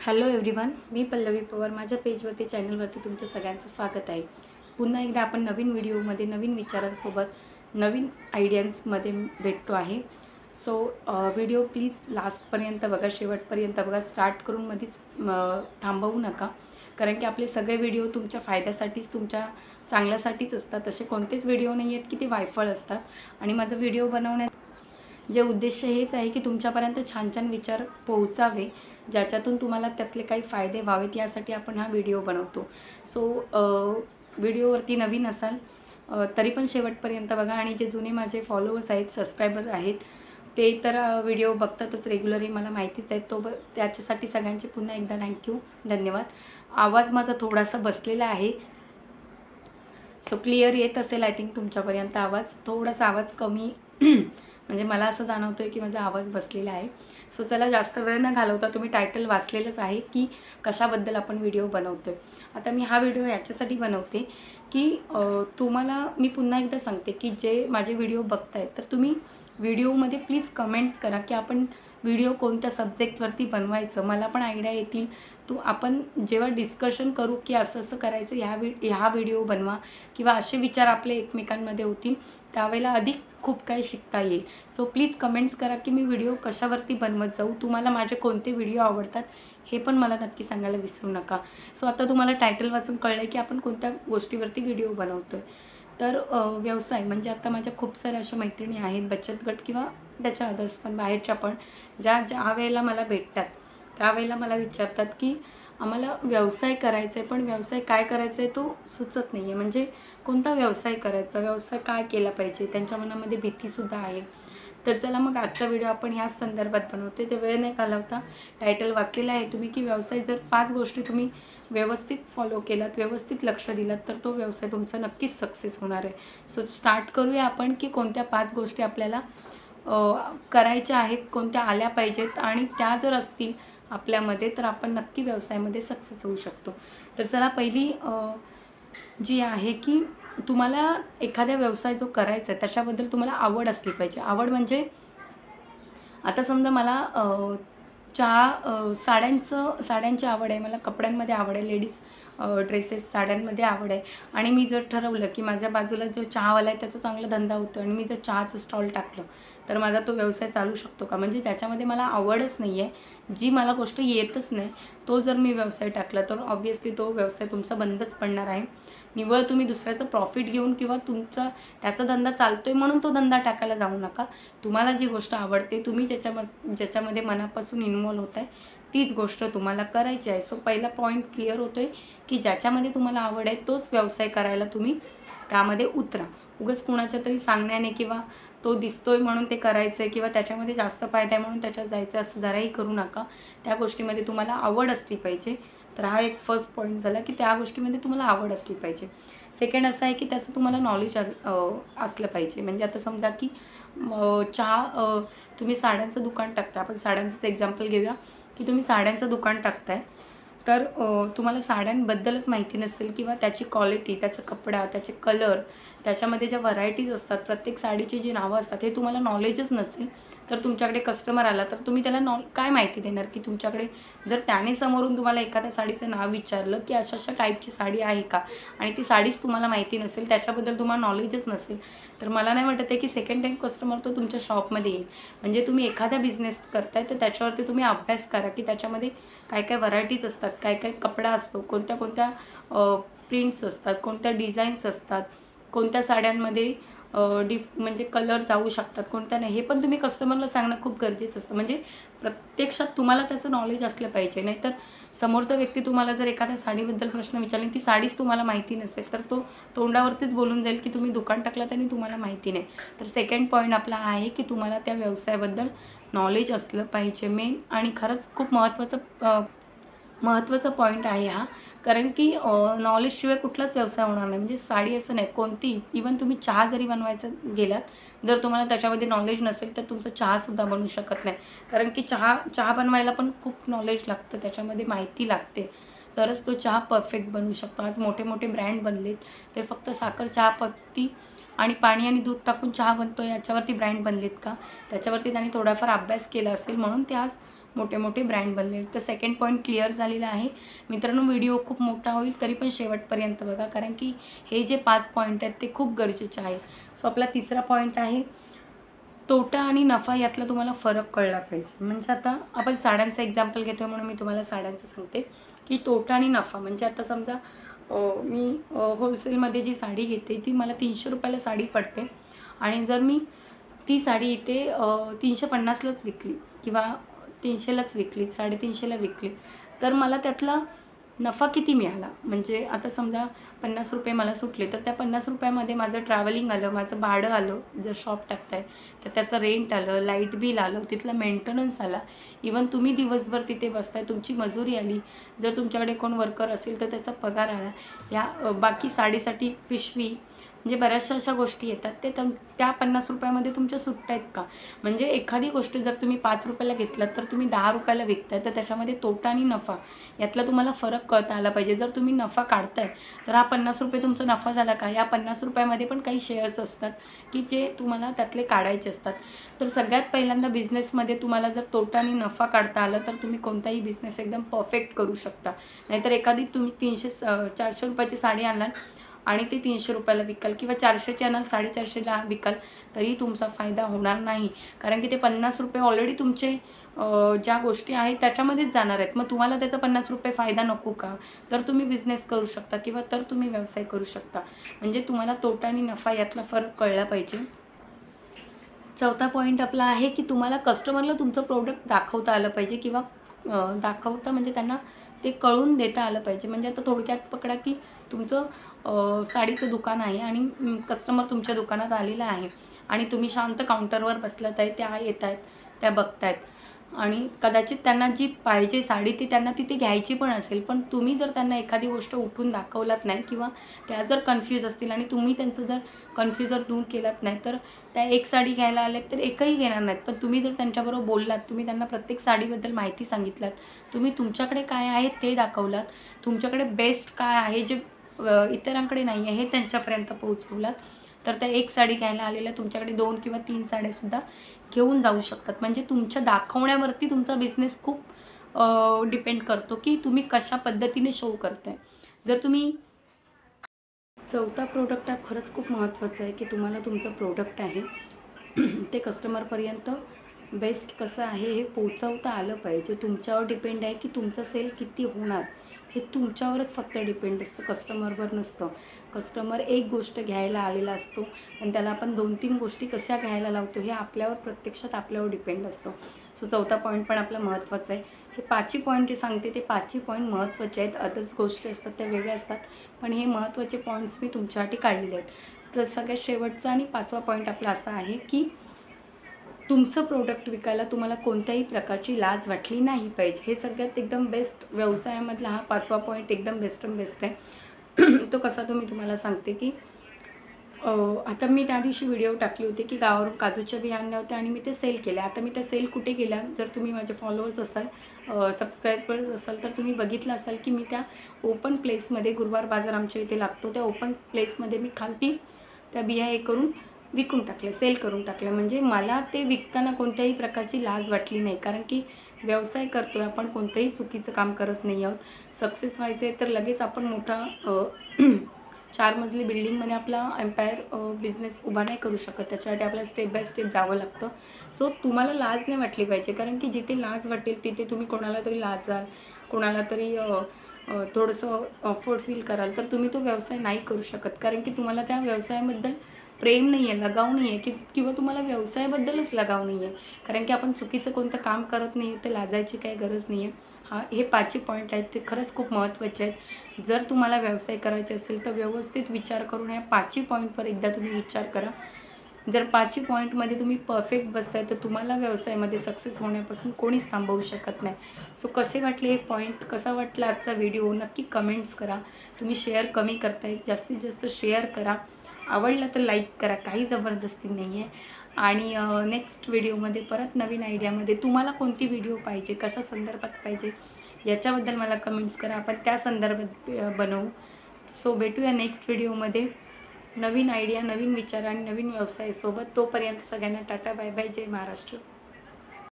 Hello everyone, मी पल्लवी पवार. माझ्या पेजवरती चॅनलवरती तुमचं सगळ्यांचं स्वागत आहे. पुन्हा एकदा आपण नवीन व्हिडिओमध्ये नवीन विचारांसोबत नवीन आयडियांसमध्ये भेटतो आहे. सो व्हिडिओ प्लीज लास्टपर्यंत बघा, शेवटपर्यंत बघा. स्टार्ट करून मध्येच थांबवू नका, कारण की आपले सगळे व्हिडिओ तुमच्या फायद्यासाठीच, तुमच्या चांगल्यासाठीच असतात. असे कोणतेच व्हिडिओ नाही आहेत की ते वायफळ असतात. आणि माझं व्हिडिओ बनवण्यात जे उद्देश हेच आहे की तुमच्यापर्यंत छान छान विचार पोहोचावे, ज्याच्यातून तुम्हाला त्यातले काही फायदे व्हावेत, यासाठी आपण हा व्हिडिओ बनवतो. सो व्हिडिओवरती नवीन असाल तरी पण शेवटपर्यंत बघा. आणि जे जुने माझे फॉलोअर्स आहेत, सबस्क्रायबर आहेत, ते तर व्हिडिओ बघतातच रेग्युलरली, मला माहितीच आहे. त्याच्यासाठी सगळ्यांचे पुन्हा एकदा थँक्यू, धन्यवाद. आवाज माझा थोडासा बसलेला आहे, सो क्लिअर येत असेल आय थिंक तुमच्यापर्यंत आवाज. थोडासा आवाज कमी म्हणजे मला असं जाणवतं आहे की माझा आवाज बसलेला आहे. सो चला, जास्त वेळ न घालवता, तुम्ही टायटल वाचलेलंच आहे की कशाबद्दल आपण व्हिडिओ बनवतो आहे. आता मी हा व्हिडिओ याच्यासाठी बनवते की तुम्हाला मी पुन्हा एकदा सांगते की जे माझे व्हिडिओ बघतायत, तर तुम्ही व्हिडिओमध्ये प्लीज कमेंट्स करा की आपण व्हिडिओ कोणत्या सब्जेक्टवरती बनवायचं. मला पण आयडिया येतील. आपण जेव्हा डिस्कशन करू की असं असं करायचं, ह्या व्हिडिओ बनवा, किंवा असे विचार आपले एकमेकांमध्ये होतील, त्यावेळेला अधिक खूप काही शिकता येईल. सो प्लीज कमेंट्स करा की मी व्हिडिओ कशावरती बनवत जाऊ. तुम्हाला माझे कोणते व्हिडिओ आवडतात हे पण मला नक्की सांगायला विसरू नका. सो आता तुम्हाला टायटल वाचून कळलं आहे की आपण कोणत्या गोष्टीवरती व्हिडिओ बनवतो आहे. तर व्यवसाय म्हणजे आता माझ्या खूप साऱ्या अशा मैत्रिणी आहेत, बचत गट किंवा त्याच्या अदर्स पण, बाहेरच्या पण, ज्या वेळेला मला भेटतात त्यावेळेला मला विचारतात की आम्हाला व्यवसाय करायचा आहे, पण व्यवसाय काय करायचा आहे तो सुचत नाही आहे. म्हणजे कोणता व्यवसाय करायचा, व्यवसाय काय केला पाहिजे, त्यांच्या मनामध्ये भीतीसुद्धा आहे. तर चला मग आजचा व्हिडिओ आपण ह्याच संदर्भात बनवतो. ते वेळ नाही घालवता, टायटल वाचलेलं आहे तुम्ही की व्यवसाय, जर 5 गोष्टी तुम्ही व्यवस्थित फॉलो केलात, व्यवस्थित लक्ष दिलात, तर तो व्यवसाय तुमचा नक्कीच सक्सेस होणार आहे. सो स्टार्ट करूया आपण की कोणत्या 5 गोष्टी आपल्याला करायच्या आहेत, कोणत्या आल्या पाहिजेत, आणि त्या जर असतील आपल्यामध्ये तर आपण नक्की व्यवसायामध्ये सक्सेस होऊ शकतो. तर चला, पहिली जी आहे की तुम्हाला एखादा व्यवसाय जो करायचा आहे त्याच्याबद्दल तुम्हाला आवड असली पाहिजे. आवड म्हणजे आता समजा मला साड्यांची आवड आहे, मला कपड्यांमध्ये आवड आहे, लेडीज ड्रेसेस, साड्यांमध्ये आवड आहे. आणि मी जर ठरवलं की माझ्या बाजूला जो चहावाला आहे त्याचा चांगला धंदा होतो, आणि मी जर चहाचं स्टॉल टाकलं तर माझा तो व्यवसाय चालू शकतो का? म्हणजे त्याच्यामध्ये मला आवडच नाही आहे, जी मला गोष्ट येतच नाही, तो जर मी व्यवसाय टाकला तर ऑब्व्हियसली तो व्यवसाय तुमचा बंदच पडणार आहे. निव्वळ तुम्ही दुसऱ्याचं प्रॉफिट घेऊन किंवा त्याचा धंदा चालतो आहे म्हणून तो धंदा टाकायला जाऊ नका. तुम्हाला जी गोष्ट आवडते, तुम्ही ज्याच्यामध्ये मनापासून इन्व्हॉल्व होत आहे, तीच गोष्ट तुम्हाला करायची आहे. सो पहिला पॉईंट क्लिअर होतो आहे की ज्याच्यामध्ये तुम्हाला आवड आहे तोच व्यवसाय करायला तुम्ही त्यामध्ये उतरा. उगाच कुणाच्या तरी सांगण्याने किंवा तो दिसतोय म्हणून ते करायचं आहे किंवा त्याच्यामध्ये जास्त फायदा आहे म्हणून त्याच्यात जायचं असं जराही करू नका. त्या गोष्टीमध्ये तुम्हाला आवड असली पाहिजे. तर हा एक फर्स्ट पॉईंट झाला की त्या गोष्टीमध्ये तुम्हाला आवड असली पाहिजे. सेकंड असं आहे की त्याचं तुम्हाला नॉलेज असलं पाहिजे. म्हणजे आता समजा की तुम्ही साड्यांचं दुकान टाकता, आपण साड्यांचंच एक्झाम्पल घेऊया की तुम्ही साड्यांचं दुकान टाकताय, तर तुम्हाला साड्यांबद्दलच माहिती नसेल किंवा त्याची क्वालिटी, त्याचा कपडा, त्याचे कलर, त्याच्यामध्ये ज्या व्हरायटीज असतात, प्रत्येक साडीची जी नावं असतात, हे तुम्हाला नॉलेजच नसेल, तर तुमच्याकडे कस्टमर आला तर तुम्ही त्याला काय माहिती देणार की तुमच्याकडे, जर त्याने समोरून तुम्हाला एखाद्या साडीचं नाव विचारलं की अशा अशा टाईपची साडी आहे का, आणि ती साडीच तुम्हाला माहिती नसेल, त्याच्याबद्दल तुम्हाला नॉलेजच नसेल, तर मला नाही वाटत आहे की सेकंड टाईम कस्टमर तो तुमच्या शॉपमध्ये येईल. म्हणजे तुम्ही एखादा बिझनेस करताय तर त्याच्यावरती तुम्ही अभ्यास करा की त्याच्यामध्ये काय काय व्हरायटीज असतात, काय काय कपडा असतो, कोणत्या कोणत्या प्रिंट्स असतात, कोणत्या डिझाईन्स असतात, कोणत्या साड्यांमध्ये म्हणजे कलर जाऊ शकतात, कोणत्या नाही, हे पण तुम्ही कस्टमरला सांगणं खूप गरजेचं असतं. म्हणजे प्रत्यक्षात तुम्हाला त्याचं नॉलेज असलं पाहिजे. नाहीतर समोरचा व्यक्ती तुम्हाला जर एखाद्या साडीबद्दल प्रश्न विचारले, ती साडीच तुम्हाला माहिती नसेल, तर तो तोंडावरतीच बोलून जाईल की तुम्ही दुकान टाकलं आणि तुम्हाला माहिती नाही. तर सेकंड पॉईंट आपला आहे की तुम्हाला त्या व्यवसायाबद्दल नॉलेज असलं पाहिजे, मेन. आणि खरंच खूप महत्त्वाचा पॉईंट आहे हा, कारण की नॉलेजशिवाय कुठलाच व्यवसाय होणार नाही. म्हणजे साडी असं नाही, कोणती, इवन तुम्ही चहा जरी बनवायचं गेलात, जर तुम्हाला त्याच्यामध्ये नॉलेज नसेल तर तुमचं चहासुद्धा बनवू शकत नाही. कारण की चहा बनवायला पण खूप नॉलेज लागतं, त्याच्यामध्ये माहिती लागते, तरच तो चहा परफेक्ट बनवू शकतो. आज मोठे मोठे ब्रँड बनलेत, ते फक्त साखर, चहापत्ती आणि पाणी आणि दूध टाकून चहा बनतो याच्यावरती ब्रँड बनलेत का? त्याच्यावरती त्यांनी थोडाफार अभ्यास केला असेल, म्हणून ते आज मोठे मोठे ब्रँड बनलेले. तर सेकंड पॉईंट क्लिअर झालेला आहे मित्रांनो. व्हिडिओ खूप मोठा होईल तरी पण शेवटपर्यंत बघा, कारण की हे जे 5 पॉईंट आहेत ते खूप गरजेचे आहेत. सो आपला तिसरा पॉईंट आहे तोटा आणि नफा यातला तुम्हाला फरक कळला पाहिजे. म्हणजे आता आपण साड्यांचं एक्झाम्पल घेतो म्हणून मी तुम्हाला साड्यांचं सांगते की तोटा आणि नफा. म्हणजे आता समजा मी होलसेलमध्ये जी साडी घेते ती मला 300 रुपयाला साडी पडते आणि जर मी ती साडी इथे 350लाच विकली किंवा 300लाच विकली, 350ला विकली, तर मला त्यातला नफा किती मिळाला. म्हणजे आता समजा 50 रुपये मला सुटले, तर त्या 50 रुपयामध्ये माझं ट्रॅव्हलिंग आलं, माझं भाडं आलं, जर शॉप टाकताय तर त्याचं रेंट आलं, लाईट बिल आलं, तिथला मेंटेनन्स आला, इवन तुम्ही दिवसभर तिथे बसताय, तुमची मजुरी आली, जर तुमच्याकडे कोण वर्कर असेल तर त्याचा पगार आला, या बाकी साडीसाठी पिशवी, म्हणजे बऱ्याचशा अशा गोष्टी येतात ते त्या 50 रुपयामध्ये तुमच्या सुट्ट आहेत का. म्हणजे एखादी गोष्ट जर तुम्ही 5 रुपयाला घेतलात तर तुम्ही 10 रुपयाला विकताय, तर त्याच्यामध्ये तोटा आणि नफा यातला तुम्हाला फरक कळता आला पाहिजे. जर तुम्ही नफा काढताय तर हा 50 रुपये तुमचा नफा झाला का. या 50 रुपयामध्ये पण काही शेअर्स असतात की जे तुम्हाला त्यातले काढायचे असतात. तर सगळ्यात पहिल्यांदा बिझनेसमध्ये तुम्हाला जर तोटा आणि नफा काढता आला तर तुम्ही कोणताही बिझनेस एकदम परफेक्ट करू शकता. नाहीतर एखादी तुम्ही 300-400 रुपयाची साडी आणलात आणि ते 300 रुपयाला विकाल किंवा 400ची आणाल 450ला विकाल तरी तुमचा फायदा होणार नाही. कारण की ते 50 रुपये ऑलरेडी तुमचे ज्या गोष्टी आहेत त्याच्यामध्येच जाणार आहेत. मग तुम्हाला त्याचा 50 रुपये फायदा नको का. तर तुम्ही बिझनेस करू शकता किंवा तर तुम्ही व्यवसाय करू शकता. म्हणजे तुम्हाला तोटा आणि नफा यातला फरक कळला पाहिजे. चौथा पॉईंट आपला आहे की तुम्हाला कस्टमरला तुमचं प्रोडक्ट दाखवता आलं पाहिजे किंवा दाखवता म्हणजे त्यांना ते कळून देता आलं पाहिजे. म्हणजे आता थोडक्यात पकडा की तुमचं साडीचं दुकान आहे आणि कस्टमर तुमच्या दुकानात आलेला आहे आणि तुम्ही शांत काउंटरवर बसलात आहे, त्या येत आहेत, त्या बघत आहेत आणि कदाचित त्यांना जी पाहिजे साडी ती त्यांना तिथे घ्यायची पण असेल, पण तुम्ही जर त्यांना एखादी गोष्ट उठून दाखवलात नाही किंवा त्या जर कन्फ्यूज असतील आणि तुम्ही त्यांचं जर कन्फ्युजर दूर केलात नाही तर त्या एक साडी घ्यायला आल्यात तर एकही घेणार नाहीत. पण तुम्ही जर त्यांच्याबरोबर बोललात, तुम्ही त्यांना प्रत्येक साडीबद्दल माहिती सांगितलात, तुम्ही तुमच्याकडे काय आहे ते दाखवलात, तुमच्याकडे बेस्ट काय आहे जे इतरांकडे नाही आहे हे त्यांच्यापर्यंत पोहोचवलात, तर त्या एक साडी घ्यायला आलेल्या तुमच्याकडे 2 किंवा 3 साड्यासुद्धा घेऊन जाऊ शकतात. म्हणजे तुमच्या दाखवण्यावरती तुमचा बिझनेस खूप डिपेंड करतो की तुम्ही कशा पद्धतीने शो करताय. जर तुम्ही चौथा प्रोडक्ट हा खरंच खूप महत्त्वाचा आहे की तुम्हाला तुमचं प्रोडक्ट आहे ते कस्टमरपर्यंत बेस्ट कसं आहे हे पोचवता आलं पाहिजे. तुमच्यावर डिपेंड आहे की तुमचा सेल किती होणार हे तुमच्यावरच फक्त डिपेंड असतं, कस्टमरवर नसतं. कस्टमर एक गोष्ट घ्यायला आलेला असतो पण त्याला आपण 2-3 गोष्टी कशा घ्यायला लावतो हे आपल्यावर प्रत्यक्षात आपल्यावर डिपेंड असतं. सो चौथा पॉईंट पण आपला महत्त्वाचा आहे. हे 5ही पॉईंट जे सांगते ते 5ही पॉईंट महत्त्वाचे आहेत. अदर्स गोष्टी असतात त्या वेगळ्या असतात, पण हे महत्त्वाचे पॉईंट्स मी तुमच्यासाठी काढलेले आहेत. तर सगळ्यात शेवटचा आणि 5वा पॉईंट आपला असा आहे की तुमचं प्रोडक्ट विकायला तुम्हाला कोणत्याही प्रकारची लाज वाटली नाही पाहिजे. हे सगळ्यात एकदम बेस्ट व्यवसायामधला हा 5वा पॉईंट एकदम बेस्ट आहे. तो कसा तो मी तुम्हाला सांगते की आता मी त्या दिवशी व्हिडिओ टाकली होती की गावावरून काजूच्या बिया आणल्या होत्या आणि मी ते सेल केल्या. आता मी त्या सेल कुठे केल्या, जर तुम्ही माझे फॉलोअर्स असाल, सबस्क्रायबर्स असाल तर तुम्ही बघितलं असाल की मी त्या ओपन प्लेसमध्ये, गुरुवार बाजार आमच्या इथे लागतो, त्या ओपन प्लेसमध्ये मी खालती त्या बिया हे करून विकून टाकल्या, सेल करून टाकल्या. म्हणजे मला ते विकताना कोणत्याही प्रकारची लाज वाटली नाही, कारण की व्यवसाय करतो आहे आपण, कोणतंही चुकीचं काम करत नाही आहोत. सक्सेस व्हायचं आहे तर लगेच आपण मोठा 4 मजली बिल्डिंगमध्ये आपला एम्पायर बिझनेस उभा नाही करू शकत. त्याच्यासाठी आपल्याला स्टेप बाय स्टेप जावं लागतं. सो तुम्हाला लाज नाही वाटली पाहिजे, कारण की जिथे लाज वाटेल तिथे तुम्ही कोणाला तरी लाजाल, कोणाला तरी थोडंसं ऑफवर्ड फील कराल, तर तुम्ही तो व्यवसाय नाही करू शकत. कारण की तुम्हाला त्या व्यवसायाबद्दल प्रेम नाही आहे, लगाव नाही आहे किंवा तुम्हाला व्यवसायाबद्दलच लगाव नाही आहे. कारण की आपण चुकीचं कोणतं काम करत नाही आहे, तर लाजायची काही गरज नाही आहे. हे 5ही पॉईंट आहेत ते खरंच खूप महत्त्वाचे आहेत. जर तुम्हाला व्यवसाय करायचे असेल तर व्यवस्थित विचार करून या 5ही पॉईंटवर एकदा तुम्ही विचार करा. जर 5ही पॉईंटमध्ये तुम्ही परफेक्ट बसताय तर तुम्हाला व्यवसायामध्ये सक्सेस होण्यापासून कोणीच थांबवू शकत नाही. सो कसे वाटले हे पॉईंट, कसा वाटला आजचा व्हिडिओ नक्की कमेंट्स करा. तुम्ही शेअर कमी करताय, जास्तीत जास्त शेअर करा. आवडलं तर लाईक करा, काही जबरदस्ती नाही आहे. आणि नेक्स्ट व्हिडिओमध्ये परत नवीन आयडियामध्ये तुम्हाला कोणती व्हिडिओ पाहिजे, कशा संदर्भात पाहिजे याच्याबद्दल मला कमेंट्स करा, आपण त्या संदर्भात बनवू. सो भेटूया नेक्स्ट व्हिडिओमध्ये नवीन आयडिया, नवीन विचार आणि नवीन व्यवसायासोबत. तोपर्यंत सगळ्यांना टाटा, बाय बाय, जय महाराष्ट्र.